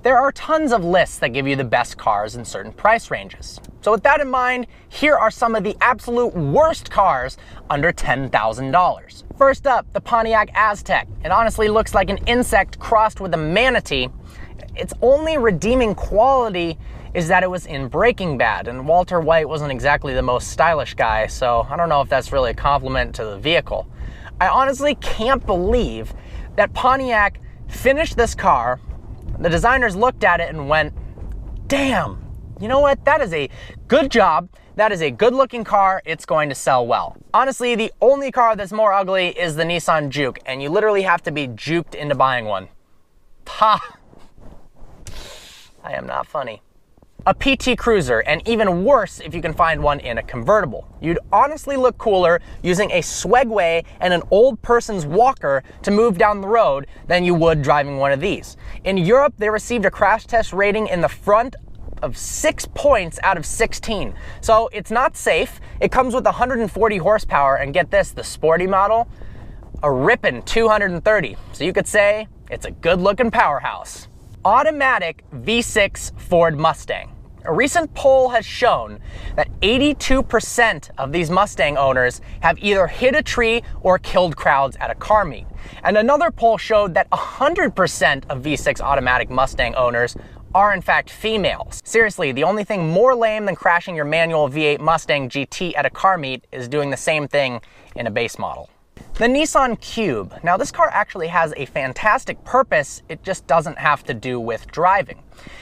There are tons of lists that give you the best cars in certain price ranges. So with that in mind, here are some of the absolute worst cars under $10,000. First up, the Pontiac Aztek. It honestly looks like an insect crossed with a manatee. Its only redeeming quality is that it was in Breaking Bad, and Walter White wasn't exactly the most stylish guy, so I don't know if that's really a compliment to the vehicle. I honestly can't believe that Pontiac finished this car. The designers looked at it and went, damn, you know what? That is a good job. That is a good looking car. It's going to sell well. Honestly, the only car that's more ugly is the Nissan Juke, and you literally have to be juked into buying one. Ha! I am not funny. A PT Cruiser, and even worse if you can find one in a convertible. You'd honestly look cooler using a Swagway and an old person's walker to move down the road than you would driving one of these. In Europe, they received a crash test rating in the front of 6 points out of 16. So it's not safe. It comes with 140 horsepower, and get this, the sporty model, a ripping 230. So you could say it's a good looking powerhouse. Automatic V6 Ford Mustang. A recent poll has shown that 82% of these Mustang owners have either hit a tree or killed crowds at a car meet. And another poll showed that 100% of V6 automatic Mustang owners are in fact females. Seriously, the only thing more lame than crashing your manual V8 Mustang GT at a car meet is doing the same thing in a base model. The Nissan Cube. Now this car actually has a fantastic purpose, it just doesn't have to do with driving.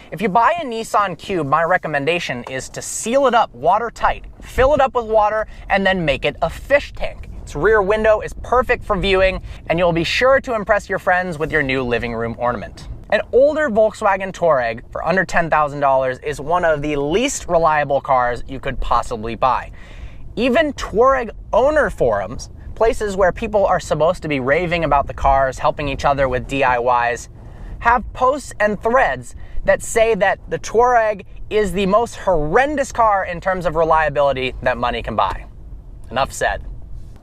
If you buy a Nissan Cube, my recommendation is to seal it up watertight, fill it up with water, and then make it a fish tank. Its rear window is perfect for viewing, and you'll be sure to impress your friends with your new living room ornament. An older Volkswagen Touareg for under $10,000 is one of the least reliable cars you could possibly buy. Even Touareg owner forums, places where people are supposed to be raving about the cars, helping each other with DIYs, have posts and threads that say that the Touareg is the most horrendous car in terms of reliability that money can buy. Enough said.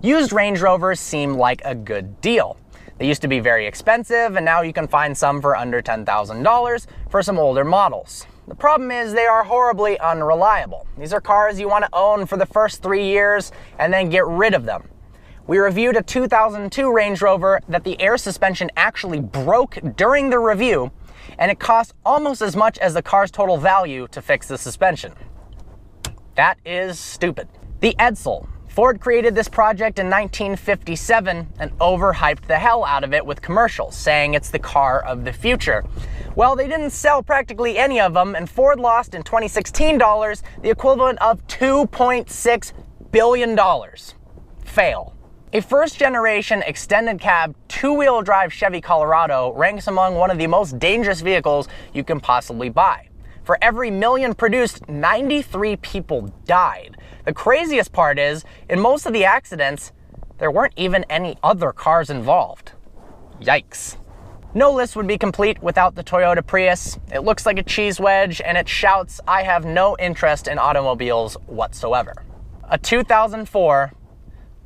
Used Range Rovers seem like a good deal. They used to be very expensive, and now you can find some for under $10,000 for some older models. The problem is they are horribly unreliable. These are cars you want to own for the first 3 years and then get rid of them. We reviewed a 2002 Range Rover that the air suspension actually broke during the review, and it cost almost as much as the car's total value to fix the suspension. That is stupid. The Edsel. Ford created this project in 1957 and overhyped the hell out of it with commercials, saying it's the car of the future. Well, they didn't sell practically any of them, and Ford lost in 2016 dollars the equivalent of $2.6 billion. Fail. A first-generation extended cab two-wheel drive Chevy Colorado ranks among one of the most dangerous vehicles you can possibly buy. For every million produced, 93 people died. The craziest part is, in most of the accidents, there weren't even any other cars involved. Yikes. No list would be complete without the Toyota Prius. It looks like a cheese wedge, and it shouts, "I have no interest in automobiles whatsoever." A 2004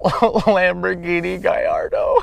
Lamborghini Gallardo.